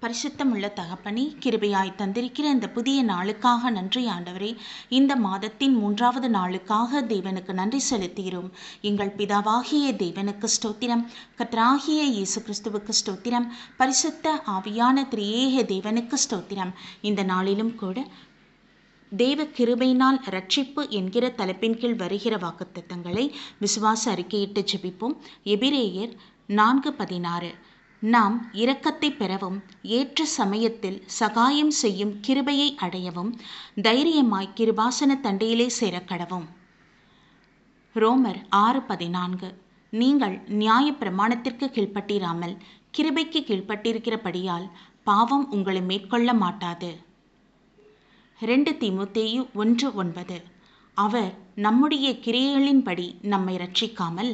பரிசுத்தமுள்ள தகப்பனே, கிருபையாய் தந்திருக்கிற இந்த புதிய நாளுக்காக நன்றி ஆண்டவரே. இந்த மாதத்தின் 3வது நாளுக்காக தேவனுக்கு நன்றி செலுத்துகிறோம். எங்கள் பிதாவாகிய தேவனுக்கு ஸ்தோத்திரம், கர்த்தராகிய இயேசு கிறிஸ்துவுக்கு ஸ்தோத்திரம், பரிசுத்த ஆவியான திரியேக தேவனுக்கு ஸ்தோத்திரம். இந்த நாளிலும் கூட தேவ கிருபையினால் ரட்சிப்பு என்கிற தலைப்பின் கீழ் வருகிற வாக்குத்தத்தங்களை விசுவாச அறிக்கையிட்டு ஜெபிப்போம். எபிரேயர் 4:16. நாம் இரக்கத்தை பெறவும் ஏற்ற சமயத்தில் சகாயம் செய்யும் கிருபையை அடையவும் தைரியமாய் கிருபாசன தண்டையிலே சேரக்கடவும். ரோமர் 6:14. நீங்கள் நியாய பிரமாணத்திற்கு கீழ்ப்பட்டிராமல் கிருபைக்கு கீழ்ப்பட்டிருக்கிறபடியால் பாவம் உங்களை மேற்கொள்ள மாட்டாது. 2 தீமோத்தேயு 1:9. அவர் நம்முடைய கிரியைகளின்படி நம்மை ரட்சிக்காமல்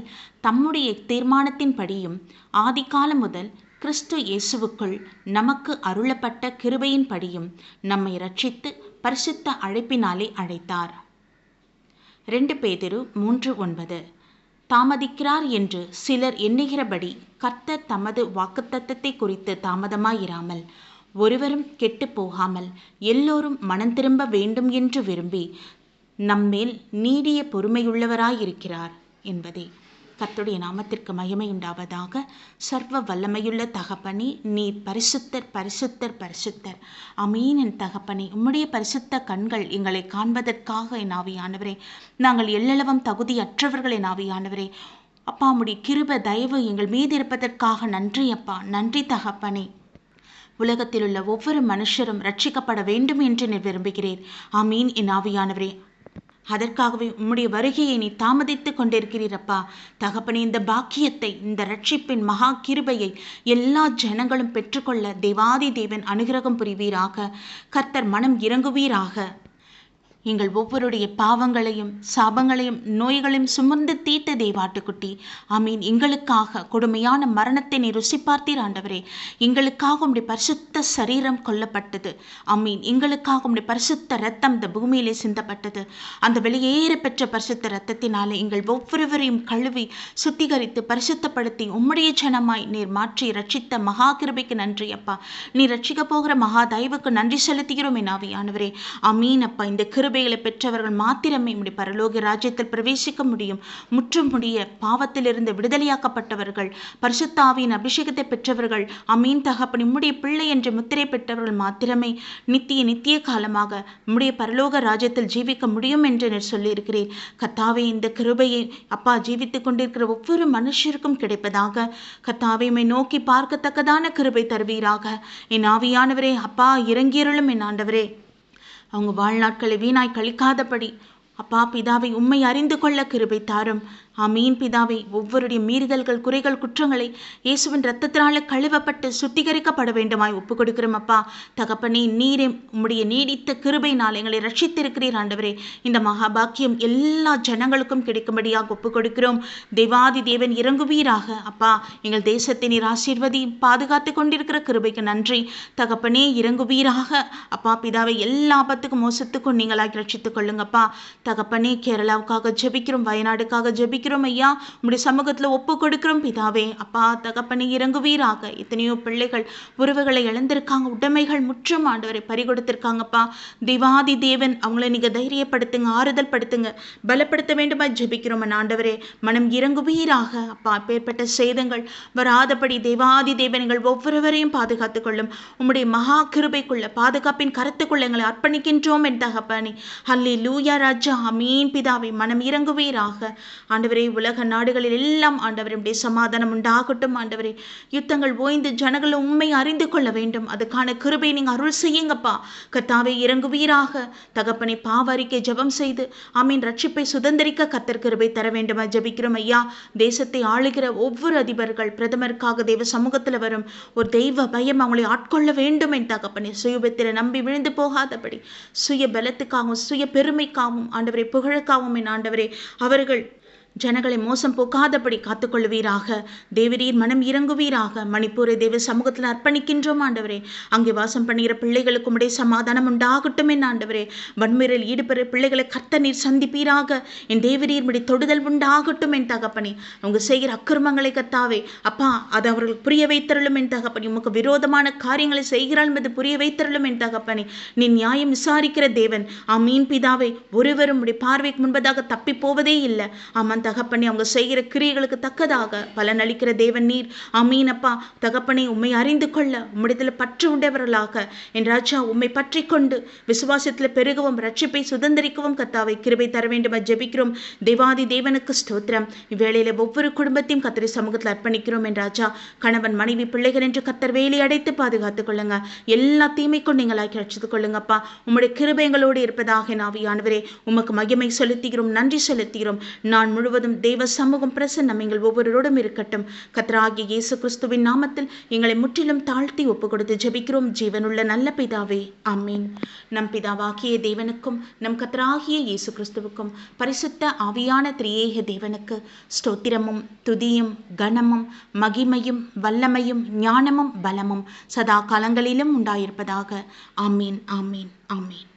தம்முடைய தீர்மானத்தின்படியும் ஆதிகாலம் முதல் கிறிஸ்து இயேசுவுக்குள் நமக்கு அருளப்பட்ட கிருபையின்படியும் நம்மை ரட்சித்து பரிசுத்த அழைப்பினாலே அழைத்தார். 2 பேதுரு 3:9. தாமதிக்கிறார் என்று சிலர் எண்ணுகிறபடி கர்த்தர் தமது வாக்குத்தத்தத்தை குறித்து தாமதமாயிராமல் ஒருவரும் கெட்டு போகாமல் எல்லோரும் மனம் திரும்ப வேண்டும் என்று விரும்பி நம்மேல் நீடிய பொறுமையுள்ளவராயிருக்கிறார் என்பதே. கர்த்தருடைய நாமத்திற்கு மகிமை உண்டாவதாக. சர்வ வல்லமையுள்ள தகப்பனே, நீர் பரிசுத்தர் பரிசுத்தர் பரிசுத்தர். ஆமீன். என் தகப்பனே, உம்முடைய பரிசுத்த கண்கள் எங்களை காண்பதற்காக என் ஆவியானவரே, நாங்கள் எல்லளவும் தகுதியற்றவர்கள் என் ஆவியானவரே. அப்பா, உம்முடைய கிருபை தயவு எங்கள் மீது இருப்பதற்காக நன்றி அப்பா, நன்றி தகப்பனே. உலகத்தில் உள்ள ஒவ்வொரு மனுஷரும் ரட்சிக்கப்பட வேண்டும் என்று நீர் விரும்புகிறீர். ஆமீன் என் ஆவியானவரே. அதற்காகவே உம்முடைய வருகையை நீ தாமதித்து கொண்டிருக்கிறீரப்பா தகப்பனே. இந்த பாக்கியத்தை, இந்த ரட்சிப்பின் மகா கிருபையை எல்லா ஜனங்களும் பெற்றுக்கொள்ள தேவாதி தேவன் அனுகிரகம் புரிவீராக. கர்த்தர் மனம் இறங்குவீராக. எங்கள் ஒவ்வொருடைய பாவங்களையும் சாபங்களையும் நோய்களையும் சுமந்து தீர்த்த தேவாட்டுக்குட்டி, ஆமீன். எங்களுக்காக கொடுமையான மரணத்தை நீ ருசி பார்த்தீர் ஆண்டவரே. எங்களுக்காக உம்முடைய பரிசுத்த சரீரம் கொல்லப்பட்டது. ஆமீன். எங்களுக்காக உம்முடைய பரிசுத்த ரத்தம் இந்த பூமியிலே சிந்தப்பட்டது. அந்த வெளியேற பெற்ற பரிசுத்த ரத்தத்தினாலே எங்கள் ஒவ்வொருவரையும் கழுவி சுத்திகரித்து பரிசுத்தப்படுத்தி உம்முடைய ஜனமாய் நீர் மாற்றி ரட்சித்த மகா கிருபைக்கு நன்றி அப்பா. நீ ரட்சிக்க போகிற மகா தயவுக்கு நன்றி செலுத்துகிறோம் என் ஆவியானவரே. ஆமீன் அப்பா. இந்த கிருபைகளை பெற்றவர்கள் மாத்திரமே உம்முடைய பரலோக ராஜ்யத்தில் பிரவேசிக்க முடியும். முற்றும் முடிய பாவத்திலிருந்து விடுதலையாக்கப்பட்டவர்கள், பரிசுத்த ஆவியின் அபிஷேகத்தை பெற்றவர்கள், அமீன் தகப்பனே, உம்முடைய பிள்ளை என்று முத்திரை பெற்றவர்கள் மாத்திரமே நித்திய காலமாக உம்முடைய பரலோக ராஜ்யத்தில் ஜீவிக்க முடியும் என்று நீர் சொல்லியிருக்கிறீர். கர்த்தாவே, இந்த கிருபையை அப்பா ஜீவித்துக் கொண்டிருக்கிற ஒவ்வொரு மனுஷருக்கும் கிடைப்பதாக கர்த்தாவே உம்மை நோக்கி பார்க்கத்தக்கதான கிருபை தருவீராக. என் ஆவியானவரே அப்பா, இறங்கியருளும் என் ஆண்டவரே. அவங்க வாழ்நாட்களை வீணாய் கழிக்காதபடி அப்பா பிதாவை உம்மை அறிந்து கொள்ள கிருபை தாரும். ஆமீன் பிதாவை. ஒவ்வொருடைய மீறுதல்கள், குறைகள், குற்றங்களை இயேசுவின் இரத்தத்தினால கழுவப்பட்டு சுத்திகரிக்கப்பட வேண்டுமாய் ஒப்பு கொடுக்கிறோம் அப்பா தகப்பனே. நீரே உம்முடைய நீடித்த கிருபையினால் எங்களை ரட்சித்திருக்கிறீர் ஆண்டவரே. இந்த மகாபாக்கியம் எல்லா ஜனங்களுக்கும் கிடைக்கும்படியாக ஒப்பு கொடுக்கிறோம். தேவாதி தேவன் இறங்குவீராக அப்பா. எங்கள் தேசத்தை நீர் ஆசீர்வதி பாதுகாத்து கொண்டிருக்கிற கிருபைக்கு நன்றி தகப்பனே. இறங்குவீராக அப்பா பிதாவை. எல்லா ஆபத்துக்கும் மோசத்துக்கும் நீங்களாக ரட்சித்துக் கொள்ளுங்கப்பா தகப்பனே. கேரளாவுக்காக ஜெபிக்கிறோம், வயநாடுக்காக ஜெபிக்கிறோம் ஐயா. உம்முடைய சமூகத்துல ஒப்பு கொடுக்கிறோம் பிதாவே. அப்பா தகப்பனே, இறங்குவீராக. எத்தனையோ பிள்ளைகள் உறவுகளை இழந்திருக்காங்க, உடைமைகள் முற்றும் ஆண்டவரை பறிகொடுத்திருக்காங்கப்பா. தேவாதி தேவன் அவங்களை நீங்க தைரியப்படுத்துங்க, ஆறுதல் படுத்துங்க, பலப்படுத்த வேண்டுமா ஜெபிக்கிறோம் ஆண்டவரே. மனம் இறங்குவீராக அப்பா. அப்பேற்பட்ட சேதங்கள் வராதபடி தேவாதி தேவன்கள் ஒவ்வொருவரையும் பாதுகாத்துக் கொள்ளும். உம்முடைய மகா கிருபைக்குள்ள பாதுகாப்பின் கருத்துக்குள்ள எங்களை அர்ப்பணிக்கின்றோம் என் தகப்பனே. ஹல்லேலூயா ராஜா. ஆமீன் பிதாவே. மனம் இறங்குவீராக ஆண்டவரே. உலக நாடுகளில் எல்லாம் ஆண்டவரே சமாதானம் உண்டாகட்டும் ஆண்டவரே. யுத்தங்கள் ஓய்ந்து ஜனங்கள் உண்மை அறிந்து கொள்ள வேண்டும். அதுக்கான கிருபை நீங்க அருள் செய்யுங்கப்பா கர்த்தாவே. இறங்குவீராக தகப்பனை. பாவ அறிக்கை ஜெபம் செய்து ஆமீன் ரட்சிப்பை சுதந்திரிக்க கர்த்தர் கிருபை தர வேண்டுமா ஜெபிக்கிறோம் ஐயா. தேசத்தை ஆளுகிற ஒவ்வொரு அதிபர்கள், பிரதமருக்காக தெய்வ சமூகத்தில் வரும் ஒரு தெய்வ பயம் அவங்களை ஆட்கொள்ள வேண்டும் என் தகப்பனை. சுயபத்திர நம்பி விழுந்து போகாதபடி, சுய பலத்துக்காகவும் சுய பெருமைக்காகவும் ஆண்டவரை புகழுக்காகவும் என் ஆண்டவரே அவர்கள் ஜனங்களை மோசம் போக்காதபடி காத்துக்கொள்வீராக. தேவரீர் மனம் இறங்குவீராக. மணிப்பூரை தேவ சமூகத்தில் அர்ப்பணிக்கின்றோம் ஆண்டவரே. அங்கே வாசம் பண்ணுகிற பிள்ளைகளுக்கு உம்முடைய சமாதானம் உண்டாகட்டும் என் ஆண்டவரே. வன்முறையில் ஈடுபடுற பிள்ளைகளை கர்த்தர் நீர் சந்திப்பீராக. என் தேவரீர் முடி தொடுதல் உண்டாகட்டும் என் தகப்பனே. அவங்க செய்கிற அக்கிரமங்களை கத்தாவே அப்பா அது அவர்களுக்கு புரிய வைத்தருளும் என் தகப்பனே. உமக்கு விரோதமான காரியங்களை செய்கிறாள் என்பது புரிய வைத்தருளும் என் தகப்பனே. நீ நியாயம் விசாரிக்கிற தேவன். ஆமீன் பிதாவே. ஒருவரும் உடைய பார்வைக்கு முன்பதாக தப்பி போவதே இல்லை. ஆமாம் தகப்பனே. அவங்க செய்கிற கிரியைகளுக்கு தக்கதாக பலன் அளிக்கிற தேவன் நீர். ஆமீன் அப்பா தகப்பனே. உம்மை அறிந்து கொள்ள உம்மிடத்தில் பற்று உண்டவர்களாக என் ராஜா உம்மை பற்றி கொண்டு விசுவாசத்தில் பெருகவும் ரட்சிப்பை சுதந்திரிக்கவும் கத்தாவை கிருபை தர வேண்டும் ஜெபிக்கிறோம். தேவாதி தேவனுக்கு ஸ்தோத்திரம். இவ்வேளையில ஒவ்வொரு குடும்பத்தையும் கர்த்தர் சமூகத்தில் அர்ப்பணிக்கிறோம் என் ராஜா. கணவன் மனைவி பிள்ளைகள் என்று கர்த்தர் வேலி அடைத்து பாதுகாத்துக் கொள்ளுங்க. எல்லா தீமைக்கும் நீங்களாக்கி ரட்சித்துக் கொள்ளுங்கப்பா. உம்முடைய கிருபை எங்களோடு இருப்பதாக ஆவியானவரே உமக்கு மகிமை செலுத்துகிறோம், நன்றி செலுத்துகிறோம். நான் முழுவதும் தேவ சமூகம் பிரசன்னம் எங்கள் ஒவ்வொருவரோடும் இருக்கட்டும். கர்த்தராகிய இயேசு கிறிஸ்துவின் நாமத்தில் எங்களை முற்றிலும் தாழ்த்தி ஒப்பு கொடுத்து ஜெபிக்கிறோம் ஜீவனுள்ள நல்ல பிதாவே, ஆமீன். நம் பிதாவாகிய தேவனுக்கும் நம் கர்த்தராகிய இயேசு கிறிஸ்துவுக்கும் பரிசுத்த ஆவியான திரியேக தேவனுக்கு ஸ்தோத்திரமும் துதியும் கனமும் மகிமையும் வல்லமையும் ஞானமும் பலமும் சதா காலங்களிலும் உண்டாயிருப்பதாக. ஆமீன், ஆமீன், ஆமீன்.